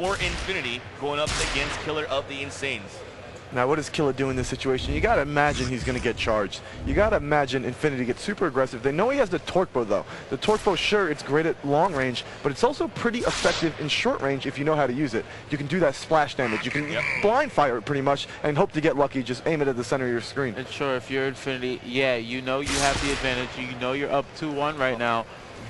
for Infinity going up against KILLA of the Insanes. Now, what does KILLA do in this situation? You gotta imagine he's gonna get charged. You gotta imagine Infinity gets super aggressive. They know he has the torque bow though. The torque bow, sure, it's great at long range, but it's also pretty effective in short range if you know how to use it. You can do that splash damage. You can blind fire it pretty much and hope to get lucky. Just aim it at the center of your screen. And sure, if you're Infinity, yeah, you know you have the advantage. You know you're up 2-1 right now,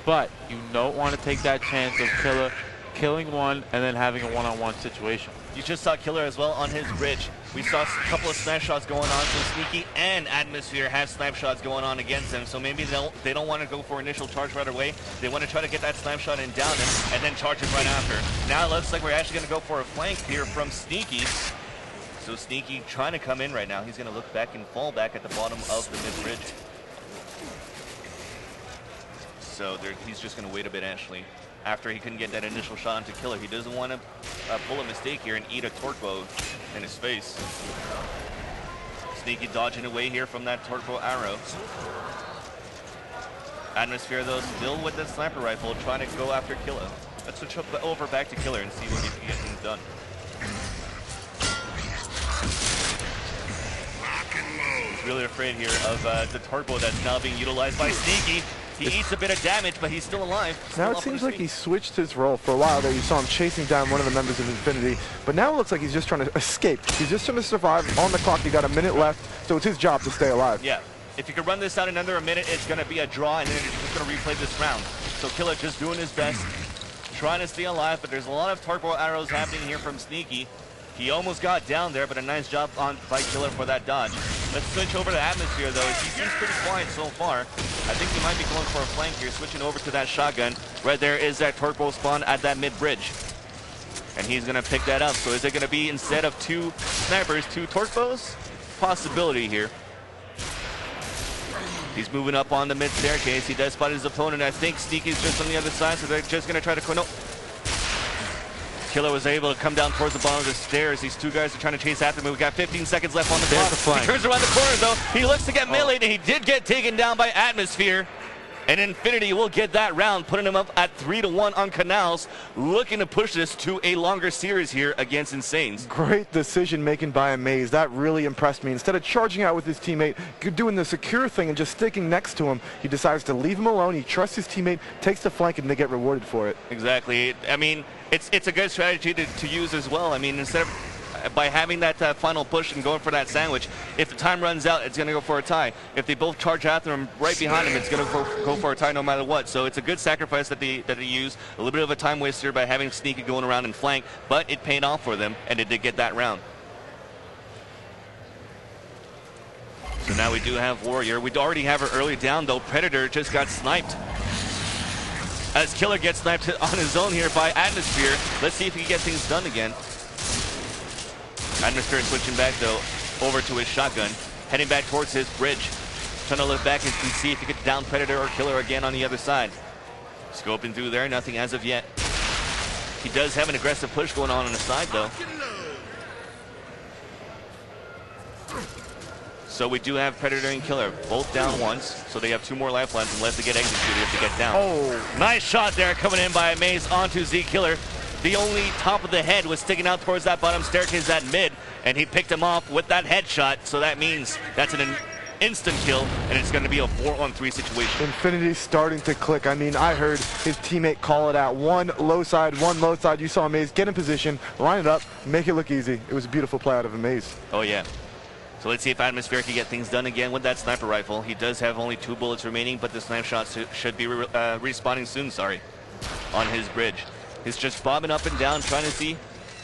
but you don't want to take that chance of KILLA killing one and then having a one-on-one situation. You just saw KILLA as well on his bridge. We saw a couple of snipe shots going on, so SNEAKYY and Atmosphere have snipe shots going on against them, so maybe they don't want to go for initial charge right away. They want to try to get that snipe shot and down him, and then charge him right after. Now it looks like we're actually going to go for a flank here from SNEAKYY. So SNEAKYY trying to come in right now. He's going to look back and fall back at the bottom of the mid-bridge. So he's just going to wait a bit, actually. After he couldn't get that initial shot onto KILLA, he doesn't want to pull a mistake here and eat a torque bow in his face. SNEAKYY dodging away here from that torque bow arrow. Atmosphere though still with the sniper rifle trying to go after KILLA. Let's switch over back to KILLA and see what he can get things done. He's really afraid here of the torque bow that's now being utilized by SNEAKYY. He eats a bit of damage, but he's still alive. Now it seems like he switched his role. For a while there, you saw him chasing down one of the members of Infinity, but now it looks like he's just trying to escape. He's just trying to survive. On the clock, he got a minute left, so it's his job to stay alive. Yeah, if you could run this out in under a minute, it's going to be a draw, and then you're just going to replay this round. So KILLA just doing his best, trying to stay alive, but there's a lot of torque bow arrows happening here from SNEAKYY. He almost got down there, but a nice job by KILLA for that dodge. Let's switch over to Atmosphere, though. He seems pretty quiet so far. I think he might be going for a flank here, switching over to that shotgun. Right there is that torque bow spawn at that mid-bridge. And he's going to pick that up. So is it going to be, instead of 2 snipers, 2 torque bows? Possibility here. He's moving up on the mid-staircase. He does spot his opponent. I think SNEAKYY's just on the other side, so they're just going to try to... No. KILLA was able to come down towards the bottom of the stairs. These 2 guys are trying to chase after him. We got 15 seconds left on the clock. He turns around the corner though. He looks to get meleeed, and he did get taken down by Atmosphere. And Infinity will get that round, putting him up at 3-1 on Canals, looking to push this to a longer series here against Insanes. Great decision making by AMAZE. That really impressed me. Instead of charging out with his teammate, doing the secure thing and just sticking next to him, he decides to leave him alone. He trusts his teammate, takes the flank, and they get rewarded for it. Exactly. I mean, it's a good strategy to use as well. I mean, instead of by having that final push and going for that sandwich, if the time runs out, it's going to go for a tie. If they both charge after him right behind him, it's going to go for a tie no matter what. So it's a good sacrifice that they use. A little bit of a time waster by having SNEAKYY going around and flank, but it paid off for them, and it did get that round. So now we do have Warrior. We already have her early down, though. Predator just got sniped. As KILLA gets sniped on his own here by Atmosphere. Let's see if he can get things done again. Atmosphere switching back though over to his shotgun, heading back towards his bridge, trying to look back and see if he could down Predator or KILLA again on the other side. Scoping through there, nothing as of yet. He does have an aggressive push going on the side though. So we do have Predator and KILLA both down once, so they have 2 more lifelines unless they get executed if they get down. Oh, nice shot there coming in by AMAZE onto KILLA. The only top of the head was sticking out towards that bottom staircase at mid, and he picked him off with that headshot, so that means that's an instant kill, and it's going to be a 4-on-3 situation. Infinity's starting to click. I mean, I heard his teammate call it out. One low side. You saw AMAZE get in position, line it up, make it look easy. It was a beautiful play out of AMAZE. Oh, yeah. So let's see if Atmosphere can get things done again with that sniper rifle. He does have only 2 bullets remaining, but the snipe shots should be respawning soon, on his bridge. He's just bobbing up and down, trying to see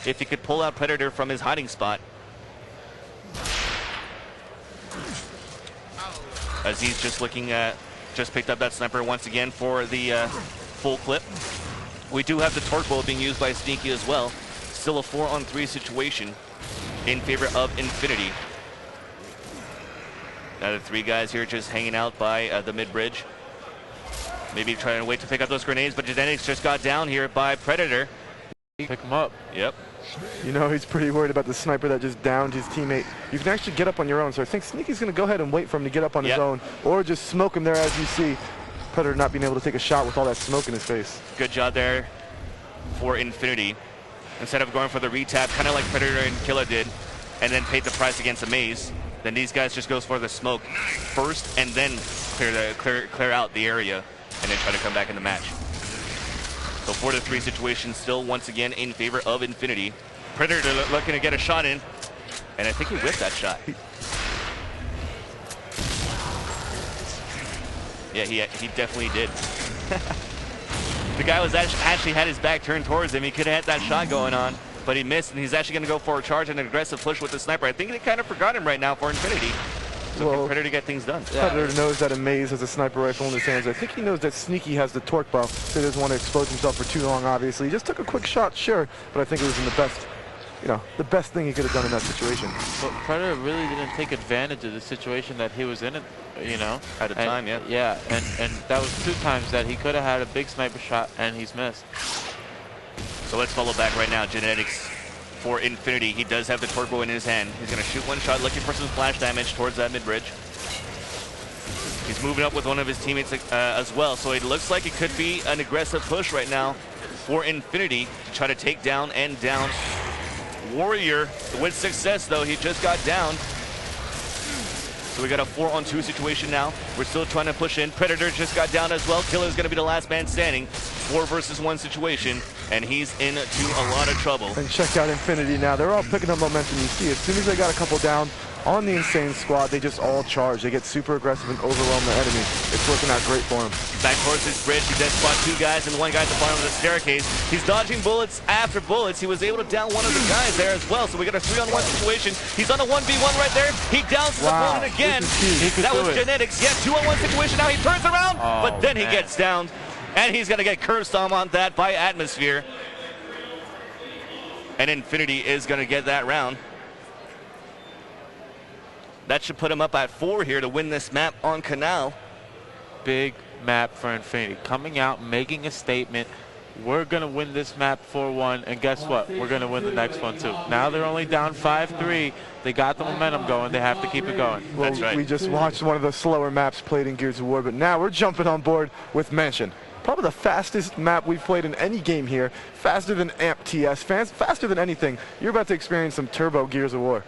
if he could pull out Predator from his hiding spot. As he's just looking at, just picked up that sniper once again for the full clip. We do have the torque bow being used by SNEAKYY as well. Still a 4-on-3 situation in favor of Infinity. Now the 3 guys here just hanging out by the mid-bridge. Maybe trying to wait to pick up those grenades, but GENETIX just got down here by Predator. Pick him up. Yep. You know, he's pretty worried about the sniper that just downed his teammate. You can actually get up on your own, so I think SNEAKYY's going to go ahead and wait for him to get up on his own, or just smoke him there as you see. Predator not being able to take a shot with all that smoke in his face. Good job there for Infinity. instead of going for the retap, kind of like Predator and KILLA did, and then paid the price against AMAZE. Then these guys just goes for the smoke first, and then clear out the area, and then try to come back in the match. So 4-3 situation still once again in favor of Infinity. Predator looking to get a shot in, and I think he whipped that shot. Yeah, he definitely did. The guy was actually had his back turned towards him. He could have had that shot going on, but he missed, and he's actually going to go for a charge and an aggressive push with the sniper. I think they kind of forgot him right now for Infinity. So can Predator get things done? Predator knows that AMAZE has a sniper rifle in his hands. I think he knows that SNEAKYY has the torque bow, so he doesn't want to expose himself for too long, obviously. He just took a quick shot, sure, but I think it was in the best, the best thing he could have done in that situation. But Predator really didn't take advantage of the situation that he was in, At a time, yeah. Yeah, and that was 2 times that he could have had a big sniper shot, and he's missed. So let's follow back right now. GENETIX for Infinity. He does have the torque bow in his hand. He's going to shoot one shot, looking for some splash damage towards that mid-bridge. He's moving up with one of his teammates as well, so it looks like it could be an aggressive push right now for Infinity to try to take down and down Warrior. With success, though, he just got down. So we got a 4-on-2 situation now. We're still trying to push in. Predator just got down as well. KILLA is going to be the last man standing. 4 versus 1 situation, and he's into a lot of trouble. And check out Infinity now. They're all picking up momentum. You see, as soon as they got a couple down on the Insane squad, they just all charge. They get super aggressive and overwhelm the enemy. It's working out great for him. Back towards his bridge, he does spot 2 guys and 1 guy at the bottom of the staircase. He's dodging bullets after bullets. He was able to down one of the guys there as well. So we got a 3-on-1 situation. He's on a 1v1 right there. He downs the opponent again. That was GENETIX. Yeah, 2-on-1 situation. Now he turns around, but then he gets downed. And he's going to get curb stomp on that by Atmosphere. And Infinity is going to get that round. That should put him up at 4 here to win this map on Canal. Big map for Infinity. Coming out, making a statement. We're going to win this map 4-1, and guess what? We're going to win the next one, too. Now they're only down 5-3. They got the momentum going. They have to keep it going. Well, that's right. We just watched one of the slower maps played in Gears of War, but now we're jumping on board with Mansion. Probably the fastest map we've played in any game here. Faster than AMP TS, faster than anything. You're about to experience some turbo Gears of War.